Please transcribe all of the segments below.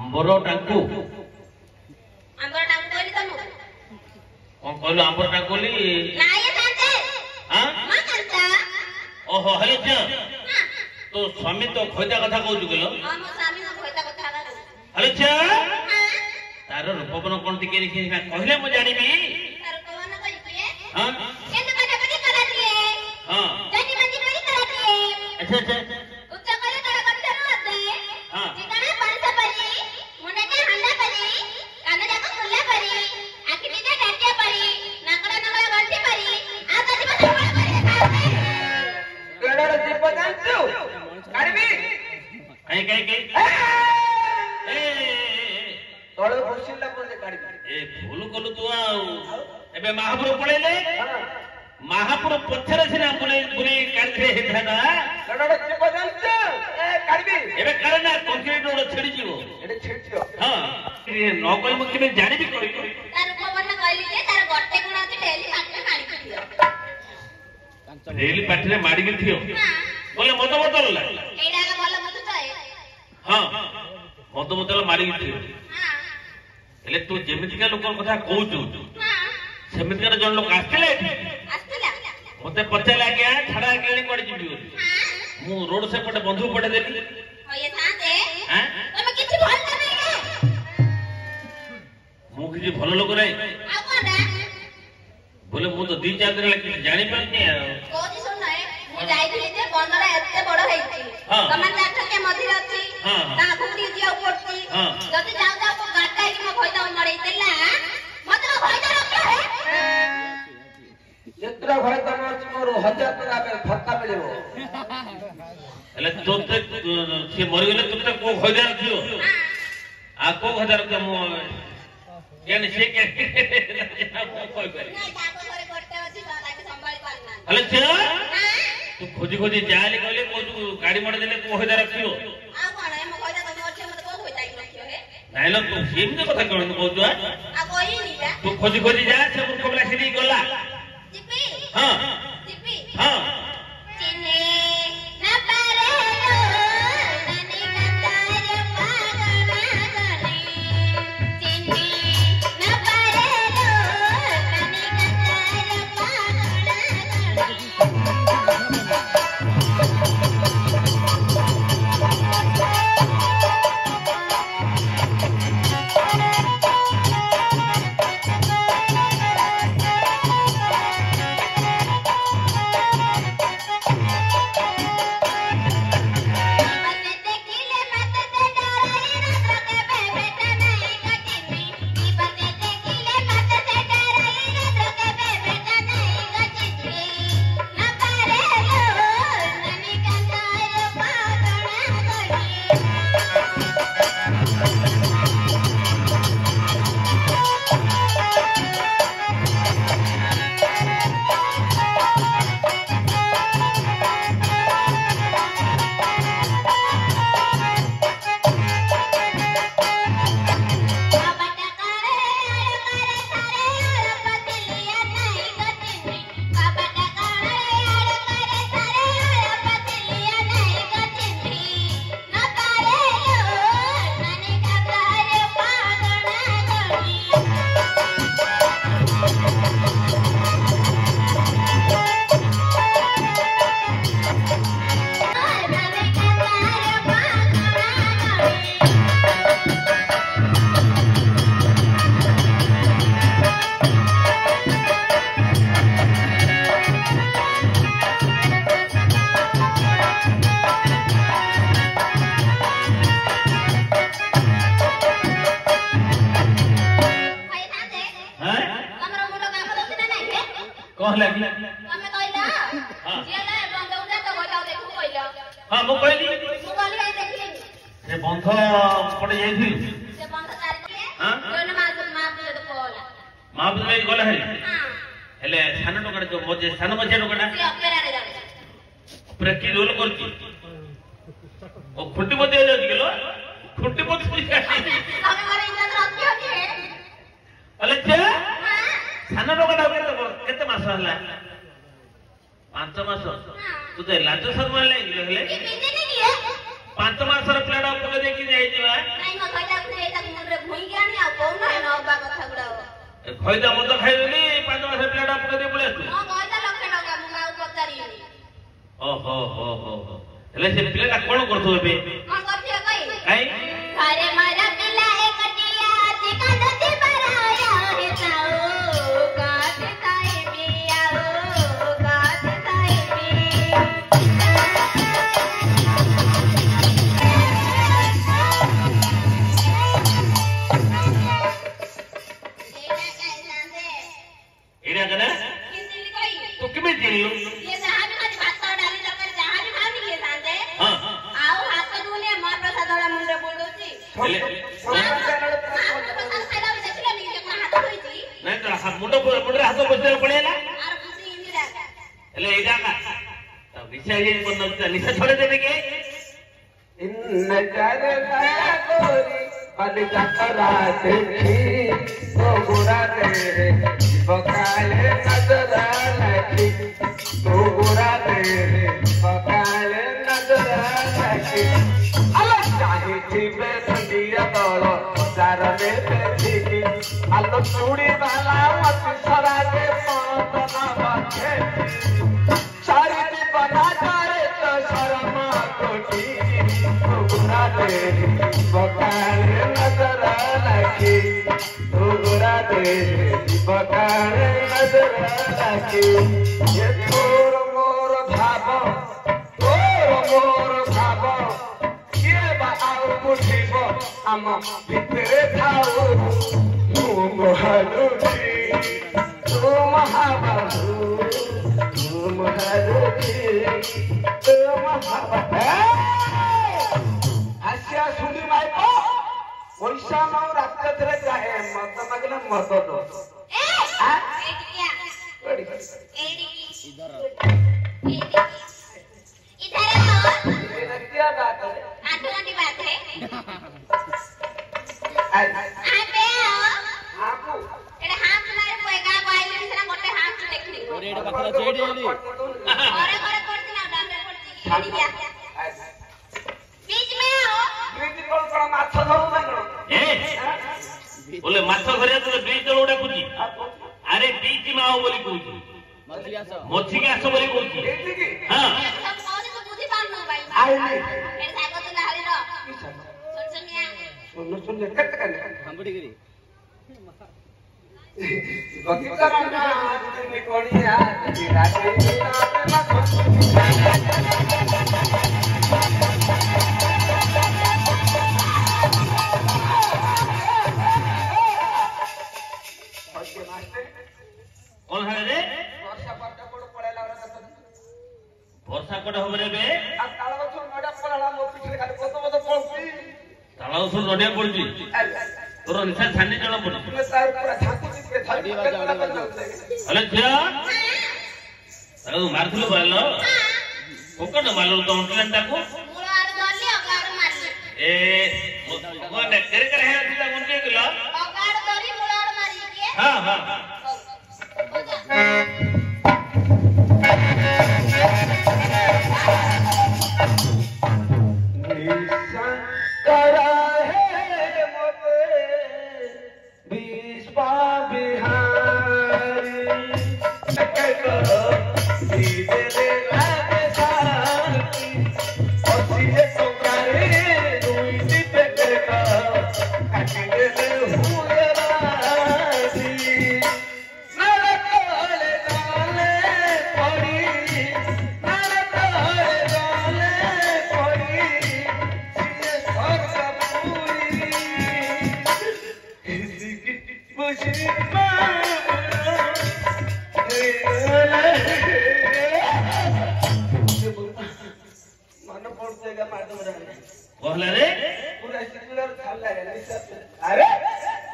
आंबर टाकू आंबर टाकू बोली तनु कौन कहलो आंबर टाकूली ना ये सांते हां मां करता ओहो हेले छ तो स्वामी तो खोइता कथा कहू गेलो हां मो स्वामी न खोइता कथा का हेले छ तार रूपबन कोन टिके लिखि ना कहले मु जानिबी तार कोन कहि के हां केन कथा बड़ी करा दिए हां जानी मंजी बड़ी करा दिए अच्छा अच्छा उच्च करे करा कंठ होते हां ठिकाना परसा परी मुंडा के हंडा परी कान जाक खुला परी आखि दिते डाटिया परी नाकड़ा नगड़ा गंठी परी आ गजी बता परी केडर जीव जानछु काढबी कई ए तळे बसिला पण काढबी ए भूल कलु तू एबे महापुर पळेले महापुर पछरे सिना बुले बुले काढे हेथाना केडर जीव जानछु ए काढबी एबे कारण कंक्रीट रोड छड़ी जीवो एडे छेड़छियो हां ए न कोइ म केबे जानि भी करी तार उपवन कहली जे तार गट्टे गुण अछि डेली पाटे मारी दियो रेली पाटरे माडी के थियो बोले मत बदल ला एडा का बोल मत तय हां मत बदल माडी के थियो हां एले तू जेमिति का लोक कथा कहू हां सेमिति का जन लोक आस्तेले आस्तेला मते पचे लाग्या छडा केली पड़ी जिबी हां मु रोड से पटे बंधु पटे देली होय थाते हां तमे किछि भल नै के मु किछि भल लोक नै आ कोन बोले मु तो 2-4 दिन लगे जानि पानी कोजी सुन नै मु जाइथि जे बंदरा एते बड़ हेछि हां तमे जाठ के मधि अछि हां ता भूरी जिया पड़छि हां जति जाउ जाउ को गाटा कि म भइता मरै देला मत भइता रखे हे जेत्रा भय तमर मोर 1000 टका पे भत्ता मिलेबो एले तोते से मरि गेले तोते को हजार थियो आ को हजार के मु यानी से के कोई करे नै ताको घरे करते अछि ताके संभाळी पारना हेले छ हां तू खोजी खोजी जाले कहले को तू गाड़ी मोड़ देले को हजार रखियो आ कोन है म भइता तमे अछि मत को होइता कि रखियो हे नाइलो तू सेमने कथा कहन कहू आ कोई नी बा तू खोजी खोजी जा से मुर्ख बला सिनी गला जिपी हां जिपी हां चिने न पारे लो ननी कतार पागना गनी चिने न पारे लो ननी कतार कहले तमे कहला हां जेला बंद उठा तो गजाओ देखू कहला हां मु कहली आई देखली से बंध पड़े जाई से बंद तार के हां कोन माप दे तो कोला माप में गला है हां हेले सानो टोकड़ा जो मोजे सानो मजे टोकड़ा से अपेरा रे जाने पूरा की रोल करती ओ खुंटी बदे हो जाती गेलो खुंटी बदे तमे मारे इंद्र रखियो के अले छे सानो टोकड़ा केते मास हला 5 मास तू तो लाज शर्मा ले हेले ये पिंजे नहीं है 5 मास र प्लेडा पके देखि जाई दिबा नहीं म कहता ଖଇଦା ମଦ ଖାଇଦେଲି 5 ମାସ ପିଲାଟା ପକେଇ ଦେଇ ପଳେଇ ଆସିଛୁ। ମୋ ପଇସା ଲକ୍ଷେ ଟଙ୍କା ମୁଁ ଆଉ ପଚାରିବିନି। ଓହୋ ହୋ ହୋ ହୋ ହେଲେ ସେ ପିଲାଟା କଣ କରୁଥିବ ଏବେ? କଣ କରୁଥିବ କହିବି? କାଇଁ ଘରେ ମୋର ପିଲା ଏକଟିଆ ଅଛି କାନ୍ଦୁଛି ପରାୟା ହେତାଉ କାଟେ ଖାଇବି ଆଉ କାଟେ ଖାଇବି। ଏଇଟା କନା କିନ୍ଦିଲି କହିବି ତୁ କେମିତି ଜାଣିଲୁ? ये जहां भी खाली भात डाली तरकारी जहां भी खाली किए सांते ହଁ आओ हाथ दुने मां प्रसाद वाला मुंडे बोलुची ହେଲେ प्रसाद खाइला देखिला नी जे हाथ होईची ନାଇଁ ତ ମୁଣ୍ଡରେ ହାତ ବସିବାକୁ ପଳେଇଲା। और खुशी इंदिरा ହେଲେ ଏଇଟା କା ନିଶା ନିଶା ଛଡେଇ ଦେବେ କି? नजर दया गोरी पद चकरा देखी तो बुरा तेरे बकाले नजर लगी तो बुरा तेरे बकाले नजर लगी अलग चाहे थी बेसंदिया तोलो चार में देखी अलग चूड़ी वाला मत सरा के पातना बाटे सारी दी बना करे तो शर्मा कोटी बुरा तेरे बकाले नजर लगी तो बुरा तेरे बकाले नजर लगी ये तोर मोर भाव ये बाऊ मुठिब आम भितरे थाऊ तू महालुची तू महाबाहु तू महालुची तू महाबाहु हास्या सुनी माइको पैसा माऊ रात्र जाए मत मगला मत दो ए क्या इधर आओ ये क्या बात है आठवां की बात है आई आ पे आओ आपको एडे हाथ मारे कोएगा कोई मिसरा मोटे हाथ देखली ओरे एटा पाखला चेडी आली औरे करे पड़ती ना डांडे पड़ती ये क्या बीच में आओ प्रीति कोन कोन माछ धरू ना ଏ ବୋଲେ ମାଛ ଧରିବା ତୋ ବ୍ରିଜ ତଳେ ଗୋଟେ କହୁଛି। ଆରେ ବିଚ ମାଓ ବୋଲି କହୁଛି। ମଝିକି ଆସ ବୋଲି କହୁଛି। ଏଠି କି ହଁ सब कौन तो बुद्धि पान नो भाई आइले मेरे सागो तो लाली रो सुन सुनिया सुन कट कने हंबड़ी बगीचा में आदमी कोणिया राती କଣ ହେଲା ରେ? ବର୍ଷା ପଟ ପଡ ପଳେଇଲା ବର୍ଷା କୋଟେ ହବ ରେ ବେ? आ ताळ गछ नडा पळला मो पिछले खाली कत कत पळसी ତାଳ ଉସୁର ନଡିଆ ପଡୁଛି। ତୋର ନିଶା ଛାନି ଜଣା ପଡୁଛି। तुमे तार पूरा झांकी के झाड़ी ହେଲେ ଝିଅ ତାକୁ ମାରୁଥିଲୁ ବାଲ ପକଡ ମାଲୁ ତ ଅଣ୍ଟଲାଟାକୁ मुळा आर दली अगाड़ मारली ଏ ମାନେ କେରେ କେରେ ହେରା ଥିଲା ମନ୍ତେ କିଲ अगाड़ दली मुळा आर मारी के ହଁ ହଁ करा है मोते विश्वा बिहारी कको दीदे रे लागे साथी ओसिए तोकारे दुई दीपे का काटी दे हुए राजी नरकोले डाले पड़ी नरकोले डाले पड़ी सिए स्वर्ग पूरी किसी की मुसीबत मन पड़ जाएगा मैडम रानी कहला रे पूरा सिकुलर खाल लगा निशा अरे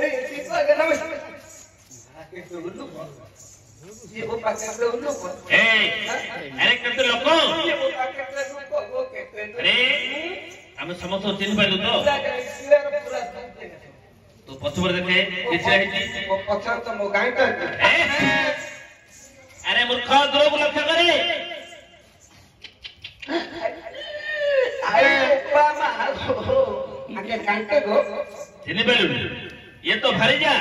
ए चिपा के ना आके तो उल्लू ये वो पैकेट में उल्लू ଏ ଆରେ କେତେ ଲୋକ ये वो पैकेट में वो कहते हैं ଆରେ ଆମେ ସମସ୍ତ ଚିହ୍ନି ପାରିଲୁ ତ पूरा सिकुलर पूरा ତୁ ପଛପରେ ଦେଖେ କିଛି ହେଇଛି वो पछाड़ तो मो गाय का ଏ ଆରେ ମୂର୍ଖ ଦୂରକୁ ଲକ୍ଷ୍ୟ କରେ अरे ऊपर में आके कांटे गो ଚିହ୍ନି ପାରିଲୁ ये तो भारी जा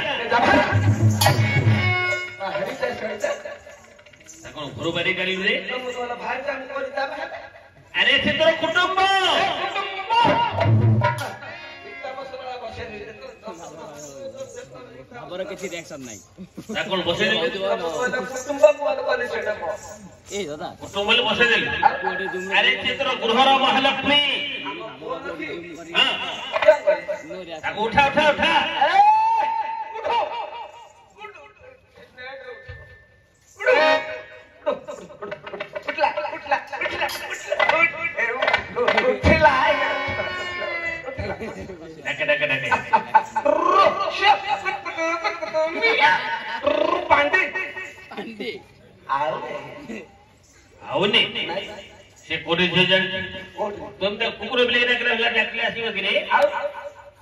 कौन घरू बारी गाड़ी रे अरे से तोर कुटुंब खबर किसी रिएक्शन नाही ता कोण बसे दे ए दादा कुटुंब बोले बसे दे अरे से तोर गृहर महालक्ष्मी हां ताको उठा उठा उठा डके डके डके अंडे आवने से कोडी जजन तुम तो कुकुर बिले रखला हला डकले आसी वगरे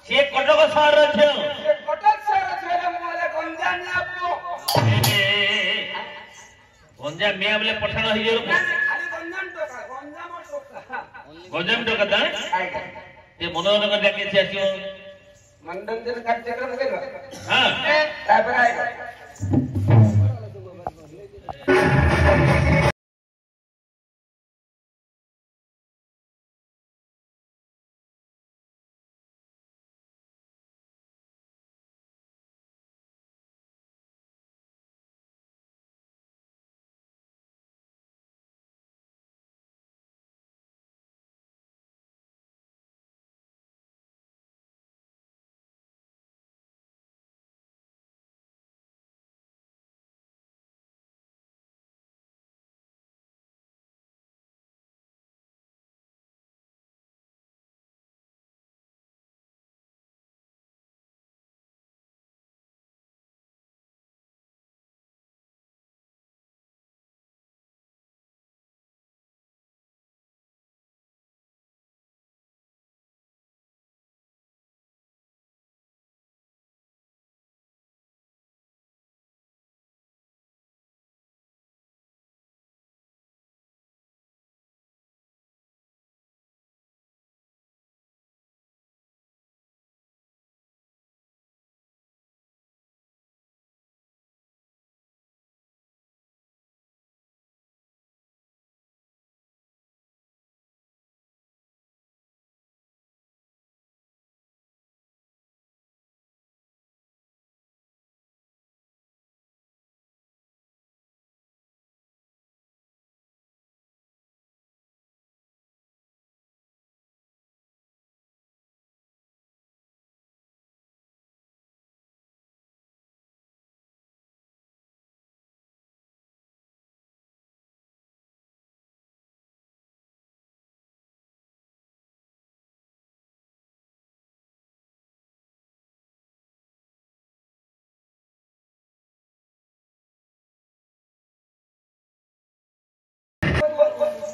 से कटक शहर छ गंजा में बोले पठाण हो जो गंजाम टोका ता ते मनोरंजन कर डके से आसीओ मनोरंजन कार्यक्रम करेगा हां तापर आएगा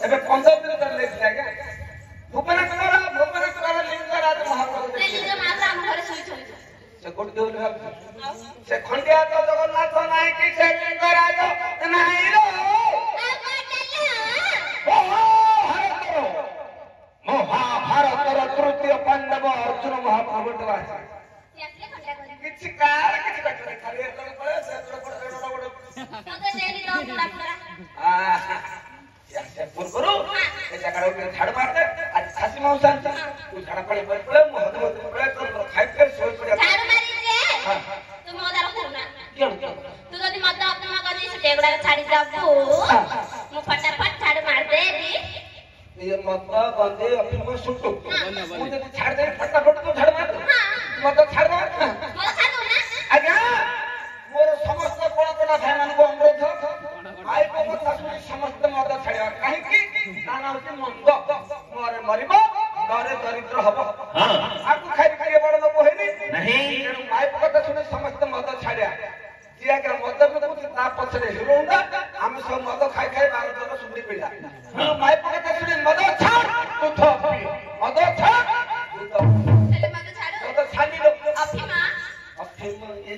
ଏବେ 15 ଦିନ ତଳେ ଲେଖିଲା ଆଜ୍ଞା ଭୁବନେଶ୍ୱର ଲିଙ୍ଗରାଜ ମହାପ୍ରଭୁ ଆମ ଘରେ ଶୋଇଛନ୍ତି ସେ କୋଟି ଦେଉନି ଭାବୁଛି ସେ ଖଣ୍ଡିଆ ତ ଜଗନ୍ନାଥ ନାହିଁ କି ସେ ଲିଙ୍ଗରାଜ ନାହିଁ ର ମହାଭାରତର ତୃତୀୟ ପାଣ୍ଡବ ଅର୍ଜୁନ ମହାପ୍ରଭୁ ଅଛି କିଛି କାର କିଛି ବାଟରେ ଖାଲି ଏତକ ପଳେ ସେ ପୂର୍ବରୁ ଏ ଜାଗାରେ ଗୋଟେ ଝାଡୁ ମାରିଦେ ଆଜି ଖାସି ମାଉସ ଆଣିଛ ତୁ ଝାଡା ପାଣି ପଳେ ମୁଁ ହଦମତି ପଳେ ତୋର ଖାଇ ଖାଇ ଶୋଇ ପଡିଆ ଝାଡୁ ମାରିଦେ ତୁ ମଦା ରଖୁନା ତୁ ଯଦି ମଦ ଅପମାନ କରି ସେଗୁଡାକ ଛାଡି ଦବୁ ମୁଁ ଫଟାଫଟ ଝାଡୁ ମାରିଦେବି ये मत गंदे अफिम सुटू मुझे छाड़ दे फटाफट तो झाड़ मार मत छाड़ दे आज्ञा मोर समस्त कोण कोण भाई मान को अनुरोध आई को मत सुनी समस्त मत छाड़िया काहे की नाना होती मंद मोरे मरिबो डरे दरिद्र हबो हां आकु खाइ खाइ बड़ लोक होइनी नहीं आई को कथा सुनी समस्त मत छाड़िया जिया के मत को ता पछरे हिरोंडा हम सब मत खाइ खाइ बार जन सुंदरी पिला माई को कथा सुनी मत छाड़ तू थपी मत छाड़ तू तो चले मत छाड़ो मत छाड़ी लो अफिमा ये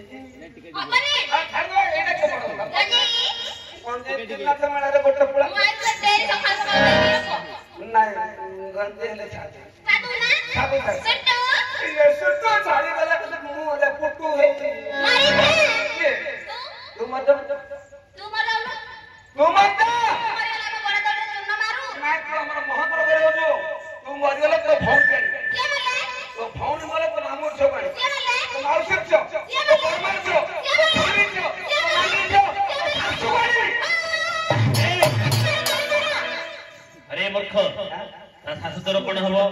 अपने छाड़ दो एटा के बड़ गजी कोन जे तिला मेला रे गोटे पुला मोबाइल से तेरी सखा सखा रखो नहीं गंदे ले छाड़ साधु ना साधु सट्टू ये सुतो छाड़ी वाला कुछ मुंह ले पुटू है तो भौन के क्या बोले तो भौन मारे तो नामो छो बारे क्या बोले तो माउसर छो तो बर्मा छो तो भाभी छो तो नानी छो सासू बारे अरे मूर्ख ता शाशु तोर कोन हबो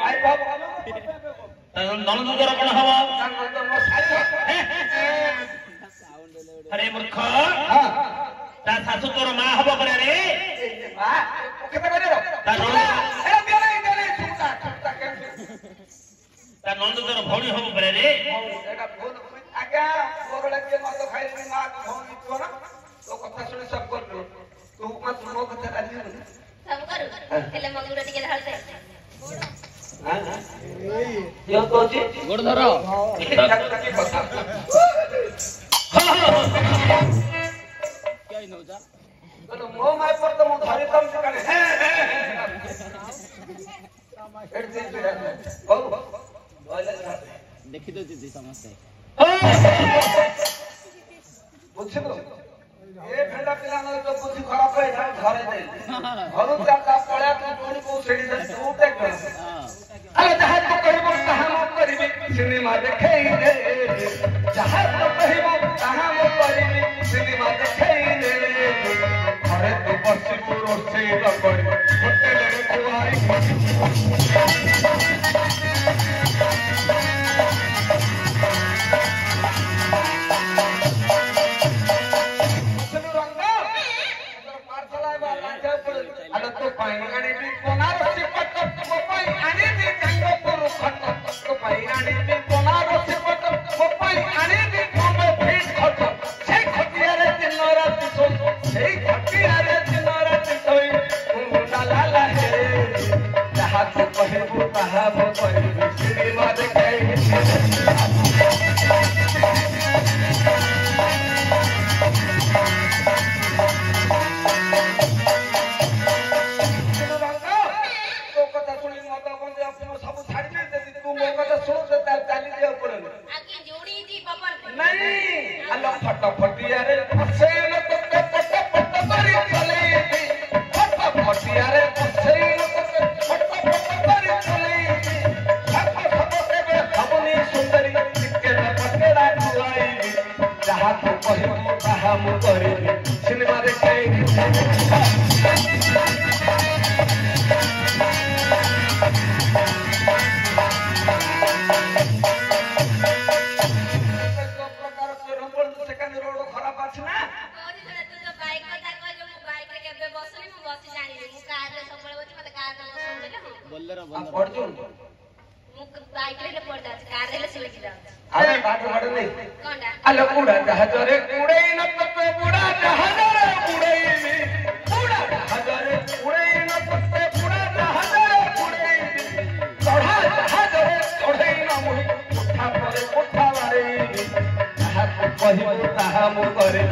आई बाबू ता ननद तोर कोन हबो तो मो सारी अरे मूर्ख हां ता शाशु तोर मां हबो करे रे मां केते करे रो ता ननद ए देले छुटा के ता ननद तोर भौणी हबो करे रे एटा फोन आज्ञा मोर लगे मत खाइली मां भौणी तो ना तो कथा सुने सब कर लो तू मत मो कथा राजी हो सब करू हेले मंगुरा टिके धरते हां यो तो जी गोड़ धरो की कथा क्या नौजा तो मो माय पर तो मो धरि तम से करे एट दिन ओ देखि तो दीदी समझते बुझे तो ए भेड़ा पिला न तो बुद्धि खराब है ना घरे दे घरु जाता पळा तू कोनी को सेडी दे तू देख अरे जहां तो कहबो कहां मो करबी सिनेमा देखई दे जहां तो कहबो कहां मो करबी सिनेमा देखई दे घरे तो बसी पुरो से लगई होटल रे खुआई तो पाइनाने भी बनारसी पट्ट वो पाइनाने भी गंगापुर खट्ट तो पाइनाने भी बनारसी पट्ट वो पाइनाने भी बॉम्बे फीट खट्ट छे खटिया रे दिन रात सो छे खटिया रे दिन रात सोई ला ला ला हे जहां तो कहबो कहां वो कहबो सिनेमा देखै फटिया रे पसेल तो पट पट करी चले फट फटिया रे पसेल तो पट पट करी चले सब सब के हमनी सुंदरी के पटेड़ा जुआई जहां तो कहबो कहां मु करी सिनेमा देखे बोलरो अर्जुन मुक बाइक रे पड़ता कार रे सिलेक्ट जा अरे बात बात नहीं कोंडा अले उड़ा जहाज रे उड़े न पत्ते उड़ा जहाज रे उड़े उड़ा जहाज रे उड़े न पत्ते उड़ा जहाज रे उड़े चढ़ा जहाज रे चढ़े न मुही उठा परे उठा वारे जहाज को कहिबो ताहा मु करे